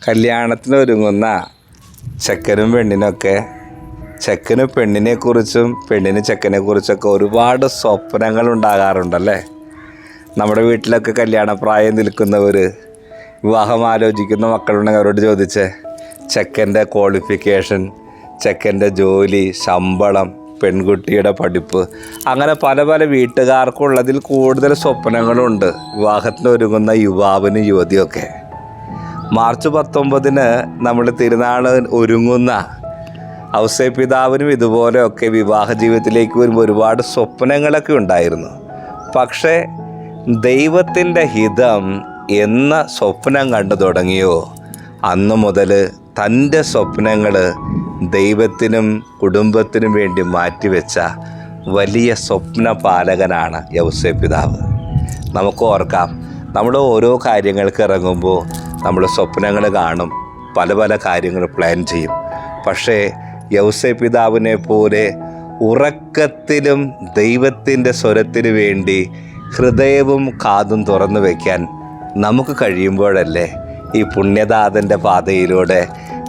കല്യാണത്തിന് ഒരുങ്ങുന്ന ചെക്കനും പെണ്ണിനൊക്കെ ചെക്കന് പെണ്ണിനെക്കുറിച്ചും പെണ്ണിന് ചെക്കനെക്കുറിച്ചൊക്കെ ഒരുപാട് സ്വപ്നങ്ങൾ ഉണ്ടാകാറുണ്ടല്ലേ. നമ്മുടെ വീട്ടിലൊക്കെ കല്യാണപ്രായം നിൽക്കുന്നവർ വിവാഹം ആലോചിക്കുന്ന മക്കളുണ്ടെങ്കിൽ അവരോട് ചോദിച്ചേ, ചെക്കൻ്റെ ക്വാളിഫിക്കേഷൻ, ചെക്കൻ്റെ ജോലി, ശമ്പളം, പെൺകുട്ടിയുടെ പഠിപ്പ്, അങ്ങനെ പല പല വീട്ടുകാർക്കുള്ളതിൽ കൂടുതൽ സ്വപ്നങ്ങളുണ്ട് വിവാഹത്തിന് ഒരുങ്ങുന്ന യുവാവിനും യുവതിയൊക്കെ. മാർച്ച് 19 നമ്മൾ തിരുനാൾ ഒരുങ്ങുന്ന ഔസേപ്പിതാവിനും ഇതുപോലെയൊക്കെ വിവാഹ ജീവിതത്തിലേക്ക് വരുമ്പോൾ ഒരുപാട് സ്വപ്നങ്ങളൊക്കെ ഉണ്ടായിരുന്നു. പക്ഷേ ദൈവത്തിൻ്റെ ഹിതം എന്ന സ്വപ്നം കണ്ടു തുടങ്ങിയോ അന്നു മുതൽ തൻ്റെ സ്വപ്നങ്ങൾ ദൈവത്തിനും കുടുംബത്തിനും വേണ്ടി മാറ്റിവെച്ച വലിയ സ്വപ്നപാലകനാണ് യൗസേപ്പിതാവ്. നമുക്ക് ഓർക്കാം, നമ്മൾ ഓരോ കാര്യങ്ങൾക്ക് ഇറങ്ങുമ്പോൾ നമ്മൾ സ്വപ്നങ്ങൾ കാണും, പല പല കാര്യങ്ങൾ പ്ലാൻ ചെയ്യും. പക്ഷേ യൗസേപ്പിതാവിനെ പോലെ ഉറക്കത്തിലും ദൈവത്തിൻ്റെ സ്വരത്തിന് വേണ്ടി ഹൃദയവും കാതും തുറന്നു വയ്ക്കാൻ നമുക്ക് കഴിയുമ്പോഴല്ലേ ഈ പുണ്യദാതൻ്റെ പാതയിലൂടെ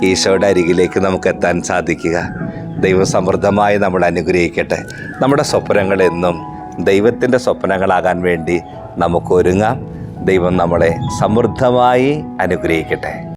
ഈശോയുടെ അരികിലേക്ക് നമുക്ക് എത്താൻ സാധിക്കുക. ദൈവം സമൃദ്ധമായി നമ്മൾ അനുഗ്രഹിക്കട്ടെ. നമ്മുടെ സ്വപ്നങ്ങളെന്നും ദൈവത്തിൻ്റെ സ്വപ്നങ്ങളാകാൻ വേണ്ടി നമുക്ക് ഒരുങ്ങാം. ദൈവം നമ്മളെ സമൃദ്ധമായി അനുഗ്രഹിക്കട്ടെ.